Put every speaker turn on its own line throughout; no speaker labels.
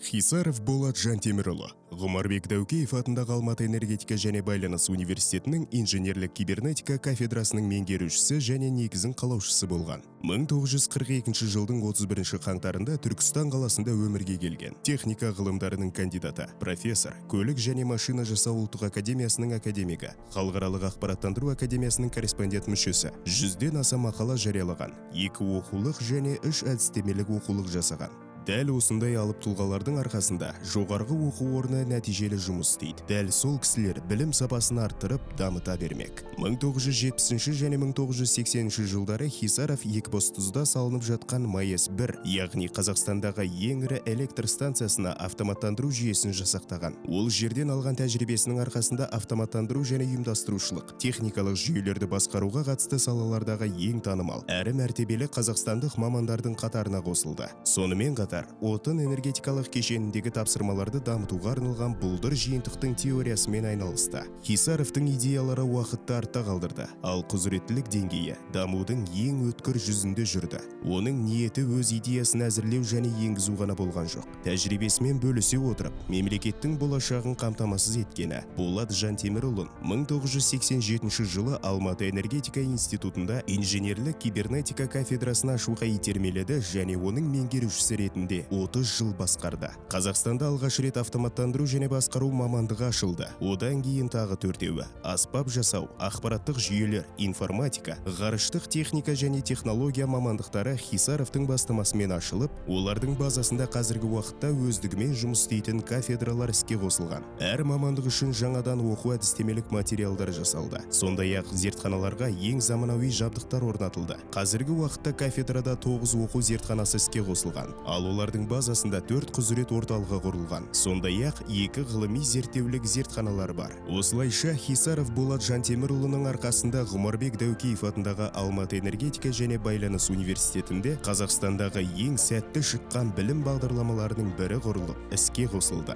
Хисаров Болат Жантемірұлы, Ғұмарбек Дәукеев атындағы Алматы энергетика және байланыс университетінің инженерлік кибернетика кафедрасының меңгерушісі және негізін қалаушысы болған. 1942 жылдың 31 қаңтарында Түркістан қаласында өмірге келген. Техника ғылымдарының кандидаты, профессор, көлік және машина жасау ұлттық академиясының академигі, халықаралық ақпараттандыру академиясының корреспондент мүшесі, 100-ден аса мақала жариялаған, 2 оқулық және 3 әдістемелік оқулық жасаған. Дәл осындай алып тұлғалардың арқасында жоғарғы оқу орны нәтижелі жұмыс істейді. Дәл сол кісілер білім сапасын арттырып, дамыта бермек. 1970 және 1980 жылдары Хисаров Екібастұзда салынып жатқан МАЭС-1, яғни Қазақстандағы ең ірі электр станциясына автоматтандыру жүйесін жасақтаған. Ол жерден алған тәжірибесінің арқасында автоматтандыру және ұйымдастырушылық, техникалық жүйелерді басқаруға қатысты салалардағы ең танымал, әрі мәртебелі қазақстандық мамандардың қатарына қосылды. Сонымен қатар отын энергетикалық кешеніндегі тапсырмаларды дамытуға арналған бұлдыр жиынтықтың теориясымен айналысты. Хисаровтың идеялары уақытты артта қалдырды, ал құзыреттілік деңгейі дамудың ең өткір жүзінде жүрді. Оның ниеті өз идеясын әзірлеу және енгізу ғана болған жоқ. Тәжірибесімен бөлісе отырып, мемлекеттің болашағын қамтамасыз еткені Болат Жантемірұлын 1987 жылы Алматы энергетика институтында инженерлік кибернетика кафедрасын ашуға итермеледі және оның меңгерушісі ретінде 30 жыл басқарды. Қазақстанда алғаш рет автоматтандыру және басқару мамандығы ашылды. Одан кейін тағы 4-еуі: аспап жасау, ақпараттық жүйелер, информатика, ғарыштық техника және технология мамандықтары Хисаровтың бастамасымен ашылып, олардың базасында қазіргі уақытта өздігімен жұмыс істейтін кафедралар іске қосылған. Әр мамандық үшін жаңадан оқу әдістемелік материалдар жасалды. Сондай-ақ зертханаларға ең заманауи жабдықтар орнатылды. Қазіргі уақытта кафедрада 9 оқу зертханасы іске қосылған. Ал олардың базасында 4 құзырет орталығы құрылған. Сондай-ақ 2 ғылыми зерттеулік зертханалар бар. Осылайша Хисаров Болат Жантемірұлының арқасында Ғұмарбек Дәукеев атындағы Алматы энергетика және байланыс университетінде Қазақстандағы ең сәтті шыққан білім бағдарламаларының бірі құрылып, іске қосылды.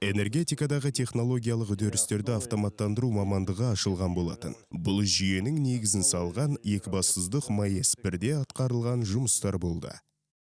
Энергетикадағы технологиялық үдерістерді автоматтандыру мамандығы ашылған болатын. Бұл жүйенің негізін салған Екібастұздық МАЭС-1-де атқарылған жұмыстар болды.